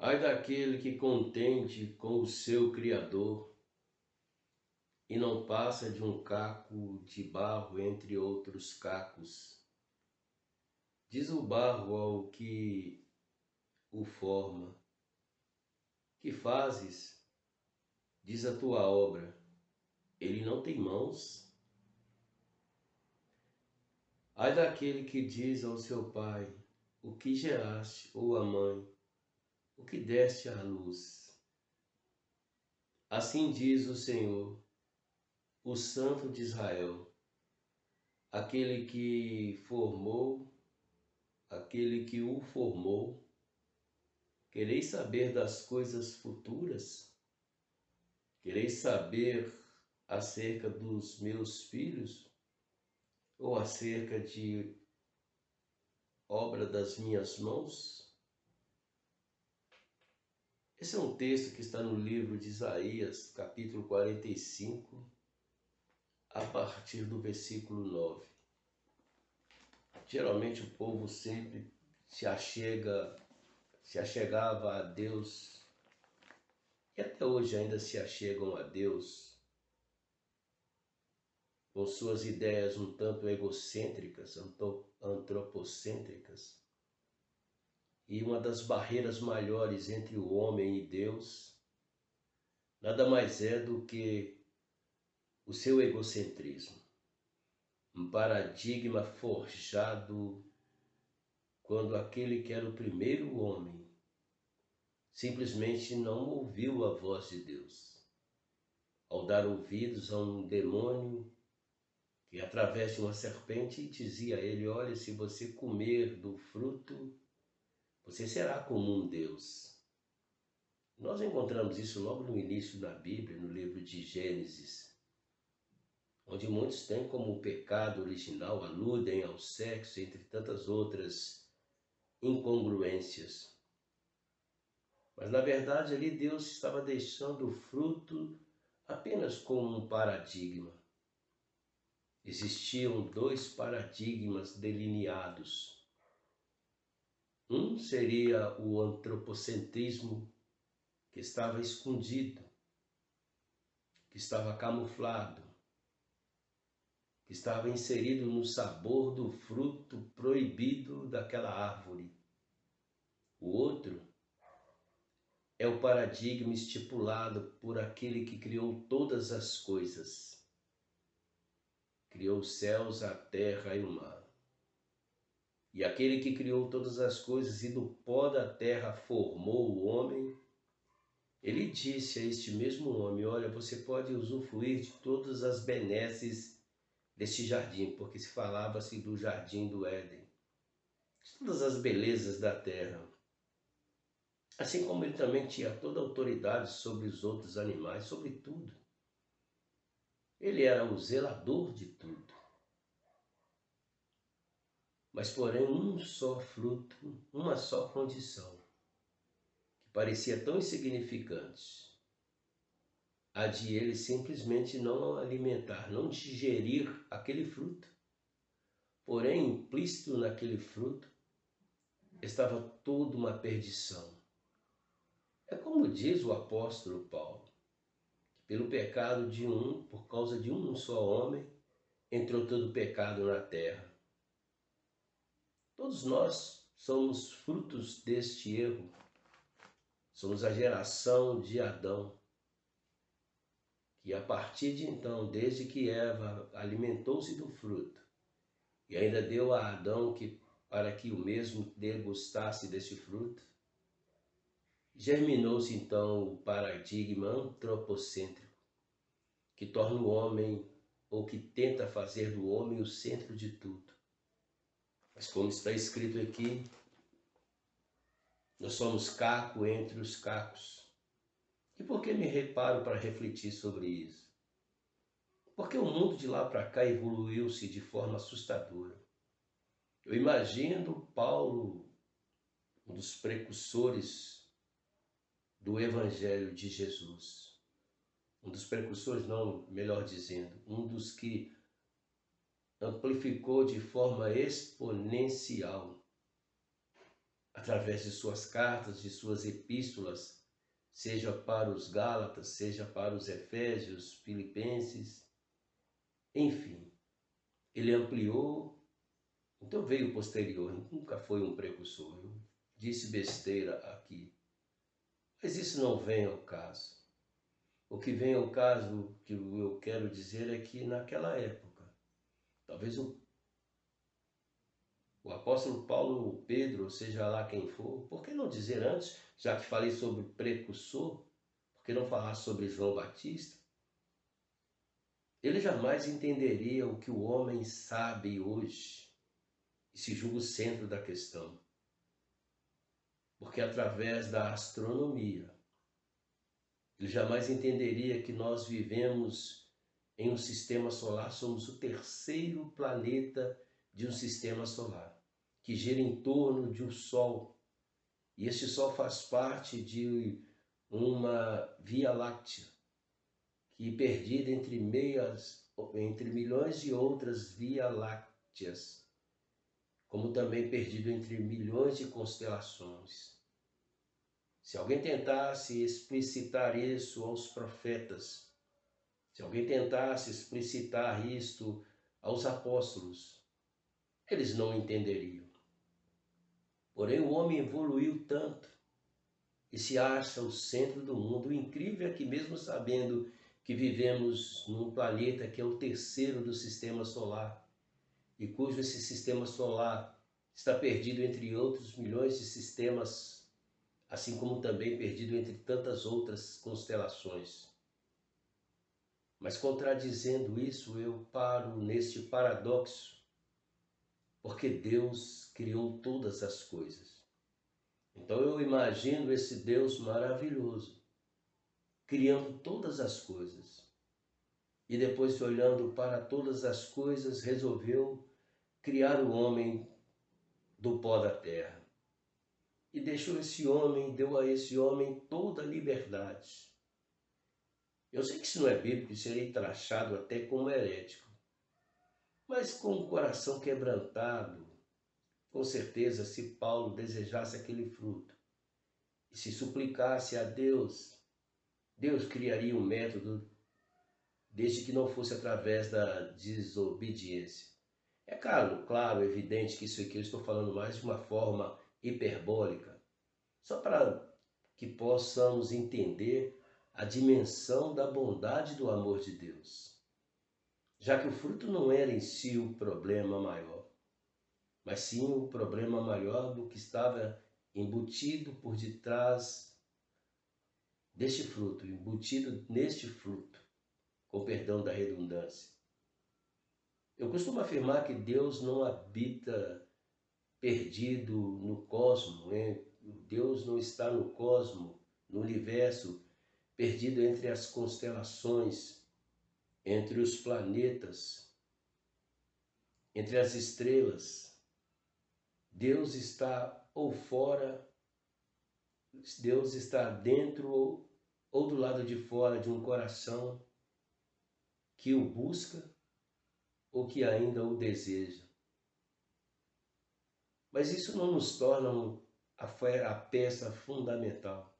Ai daquele que contende com o seu Criador e não passa de um caco de barro entre outros cacos. Diz o barro ao que o forma: que fazes? Diz a tua obra: ele não tem mãos? Ai daquele que diz ao seu pai: o que geraste, ou à mãe, o que deste à luz. Assim diz o Senhor, o Santo de Israel, aquele que o formou. Quereis saber das coisas futuras? Quereis saber acerca dos meus filhos? Ou acerca de obra das minhas mãos? Esse é um texto que está no livro de Isaías, capítulo 45, a partir do versículo 9. Geralmente o povo sempre se achegava a Deus, e até hoje ainda se achegam a Deus com suas ideias um tanto egocêntricas, antropocêntricas. E uma das barreiras maiores entre o homem e Deus nada mais é do que o seu egocentrismo. Um paradigma forjado quando aquele que era o primeiro homem simplesmente não ouviu a voz de Deus, ao dar ouvidos a um demônio que, através de uma serpente, dizia a ele: olha, se você comer do fruto, você será como um Deus. Nós encontramos isso logo no início da Bíblia, no livro de Gênesis, onde muitos têm como pecado original, aludem ao sexo, entre tantas outras incongruências. Mas, na verdade, ali Deus estava deixando o fruto apenas como um paradigma. Existiam dois paradigmas delineados. Um seria o antropocentrismo, que estava escondido, que estava camuflado, que estava inserido no sabor do fruto proibido daquela árvore. O outro é o paradigma estipulado por aquele que criou todas as coisas. Criou os céus, a terra e o mar. E aquele que criou todas as coisas e do pó da terra formou o homem, ele disse a este mesmo homem: olha, você pode usufruir de todas as benesses deste jardim, porque se falava-se do jardim do Éden, de todas as belezas da terra. Assim como ele também tinha toda a autoridade sobre os outros animais, sobre tudo. Ele era o zelador de tudo. Mas, porém, um só fruto, uma só condição, que parecia tão insignificante, a de ele simplesmente não alimentar, não digerir aquele fruto. Porém, implícito naquele fruto, estava toda uma perdição. É como diz o apóstolo Paulo, que pelo pecado de um, por causa de um só homem, entrou todo o pecado na terra. Todos nós somos frutos deste erro. Somos a geração de Adão, que a partir de então, desde que Eva alimentou-se do fruto e ainda deu a Adão para que o mesmo degustasse desse fruto, germinou-se então o paradigma antropocêntrico, que torna o homem, ou que tenta fazer do homem o centro de tudo. Mas como está escrito aqui, nós somos caco entre os cacos. E por que me reparo para refletir sobre isso? Porque o mundo de lá para cá evoluiu-se de forma assustadora. Eu imagino Paulo, um dos precursores do Evangelho de Jesus. Um dos precursores, não, melhor dizendo, um dos que amplificou de forma exponencial através de suas cartas, de suas epístolas, seja para os Gálatas, seja para os Efésios, Filipenses, enfim, ele ampliou. Então veio posterior, nunca foi um precursor. Eu disse besteira aqui, mas isso não vem ao caso. O que vem ao caso, que eu quero dizer, é que naquela época, talvez o apóstolo Paulo, ou Pedro, ou seja lá quem for, por que não dizer antes, já que falei sobre precursor, por que não falar sobre João Batista? Ele jamais entenderia o que o homem sabe hoje e se julga o centro da questão. Porque através da astronomia, ele jamais entenderia que nós vivemos em um sistema solar, somos o terceiro planeta de um sistema solar, que gira em torno de um Sol. E este Sol faz parte de uma Via Láctea, que perdida entre milhões de outras Via Lácteas, como também perdido entre milhões de constelações. Se alguém tentasse explicitar isso aos profetas, se alguém tentasse explicitar isto aos apóstolos, eles não entenderiam. Porém, o homem evoluiu tanto e se acha o centro do mundo. O incrível é que, mesmo sabendo que vivemos num planeta que é o terceiro do sistema solar, e cujo esse sistema solar está perdido entre outros milhões de sistemas, assim como também perdido entre tantas outras constelações. Mas contradizendo isso, eu paro neste paradoxo, porque Deus criou todas as coisas. Então eu imagino esse Deus maravilhoso, criando todas as coisas. E depois, olhando para todas as coisas, resolveu criar o homem do pó da terra. E deixou esse homem, deu a esse homem toda a liberdade. Eu sei que isso não é bíblico, serei taxado até como herético. Mas com o coração quebrantado, com certeza, se Paulo desejasse aquele fruto e se suplicasse a Deus, Deus criaria um método, desde que não fosse através da desobediência. É claro, evidente que isso aqui eu estou falando mais de uma forma hiperbólica, só para que possamos entender a dimensão da bondade do amor de Deus. Já que o fruto não era em si o problema maior, mas sim o problema maior do que estava embutido por detrás deste fruto, embutido neste fruto, com perdão da redundância. Eu costumo afirmar que Deus não habita perdido no cosmos, né? Deus não está no cosmos, no universo, perdido entre as constelações, entre os planetas, entre as estrelas. Deus está ou fora, Deus está dentro ou do lado de fora de um coração que o busca ou que ainda o deseja. Mas isso não nos torna a peça fundamental.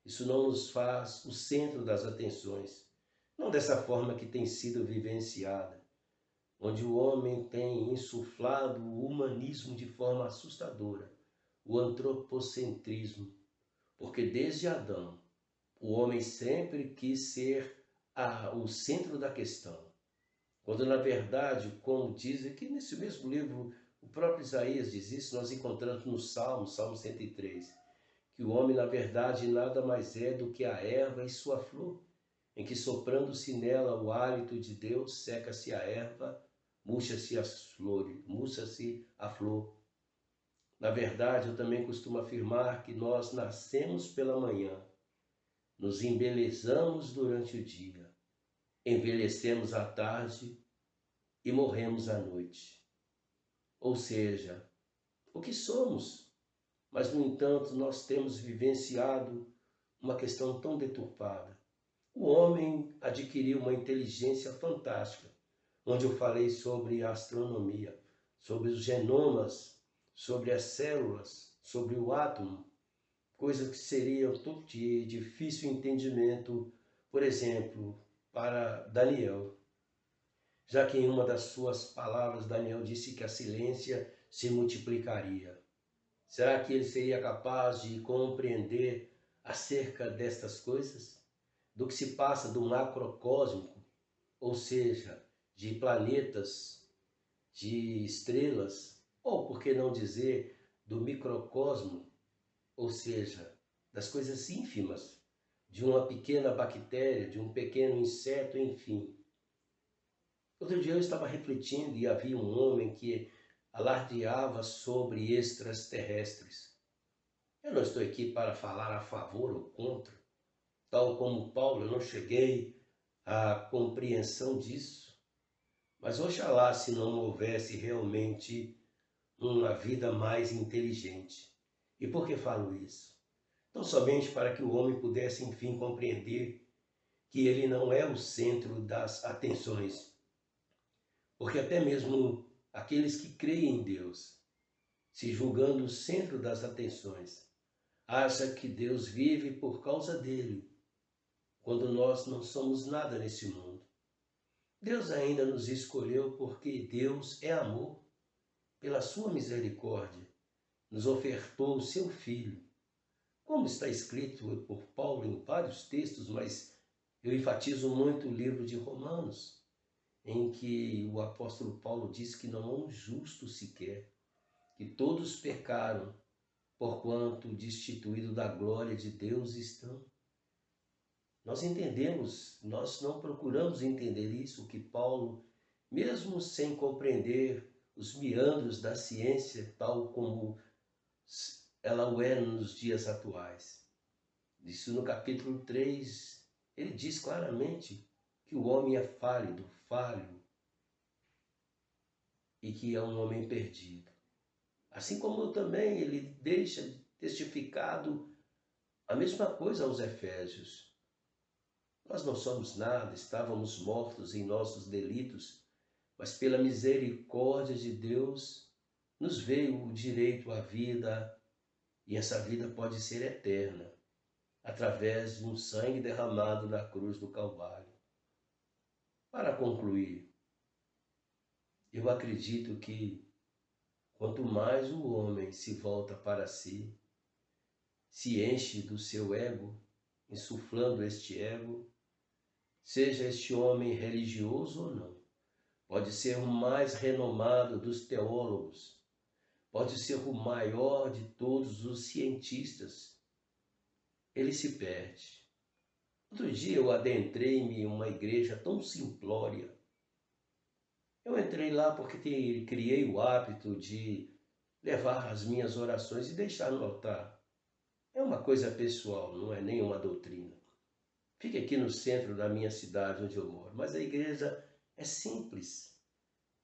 Isso não nos faz o centro das atenções. Não dessa forma que tem sido vivenciada, onde o homem tem insuflado o humanismo de forma assustadora, o antropocentrismo, porque desde Adão, o homem sempre quis ser o centro da questão, quando na verdade, como diz aqui nesse mesmo livro, o próprio Isaías diz isso, nós encontramos no Salmo 103, que o homem na verdade nada mais é do que a erva e sua flor, em que soprando-se nela o hálito de Deus, seca-se a erva, murcha-se as flores, murcha-se a flor. Na verdade, eu também costumo afirmar que nós nascemos pela manhã, nos embelezamos durante o dia, envelhecemos à tarde e morremos à noite. Ou seja, o que somos, mas no entanto nós temos vivenciado uma questão tão deturpada. O homem adquiriu uma inteligência fantástica, onde eu falei sobre a astronomia, sobre os genomas, sobre as células, sobre o átomo, coisas que seriam de difícil entendimento, por exemplo, para Daniel, já que em uma das suas palavras Daniel disse que a ciência se multiplicaria. Será que ele seria capaz de compreender acerca destas coisas? Do que se passa do macrocósmico, ou seja, de planetas, de estrelas, ou por que não dizer do microcosmo, ou seja, das coisas ínfimas, de uma pequena bactéria, de um pequeno inseto, enfim. Outro dia eu estava refletindo e havia um homem que alardeava sobre extraterrestres. Eu não estou aqui para falar a favor ou contra. Tal como Paulo, eu não cheguei à compreensão disso. Mas oxalá se não houvesse realmente uma vida mais inteligente. E por que falo isso? Não somente para que o homem pudesse, enfim, compreender que ele não é o centro das atenções, porque até mesmo aqueles que creem em Deus, se julgando o centro das atenções, acham que Deus vive por causa dele, quando nós não somos nada nesse mundo. Deus ainda nos escolheu porque Deus é amor. Pela sua misericórdia, nos ofertou o seu Filho. Como está escrito por Paulo em vários textos, mas eu enfatizo muito o livro de Romanos, em que o apóstolo Paulo diz que não há um justo sequer, que todos pecaram, porquanto destituídos da glória de Deus estão. Nós entendemos, nós não procuramos entender isso, que Paulo, mesmo sem compreender os meandros da ciência, tal como ela o é nos dias atuais. Isso no capítulo 3, ele diz claramente que o homem é falho, e que é um homem perdido. Assim como também ele deixa testificado a mesma coisa aos Efésios. Nós não somos nada, estávamos mortos em nossos delitos, mas pela misericórdia de Deus nos veio o direito à vida, e essa vida pode ser eterna, através de um sangue derramado na cruz do Calvário. Para concluir, eu acredito que quanto mais o homem se volta para si, se enche do seu ego, insuflando este ego, seja este homem religioso ou não, pode ser o mais renomado dos teólogos, pode ser o maior de todos os cientistas, ele se perde. Outro dia eu adentrei-me em uma igreja tão simplória. Eu entrei lá porque criei o hábito de levar as minhas orações e deixar no altar. É uma coisa pessoal, não é nenhuma doutrina. Fica aqui no centro da minha cidade onde eu moro, mas a igreja é simples.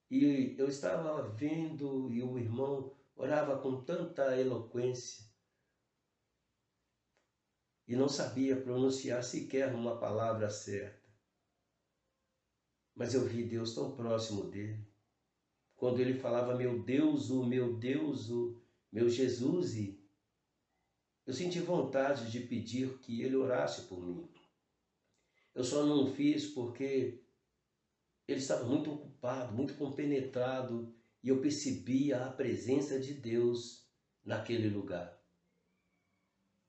E eu estava vendo e o irmão orava com tanta eloquência e não sabia pronunciar sequer uma palavra certa. Mas eu vi Deus tão próximo dele. Quando ele falava, meu Deus, o meu Jesus, e eu senti vontade de pedir que ele orasse por mim. Eu só não fiz porque ele estava muito ocupado, muito compenetrado, e eu percebia a presença de Deus naquele lugar.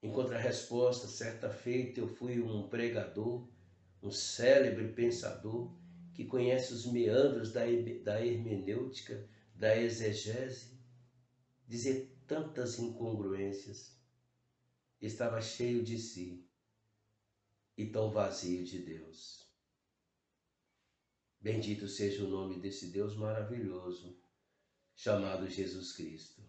Em contrarresposta, certa feita eu fui um pregador, um célebre pensador, que conhece os meandros da hermenêutica, da exegese, dizer tantas incongruências. Estava cheio de si e tão vazio de Deus. Bendito seja o nome desse Deus maravilhoso, chamado Jesus Cristo.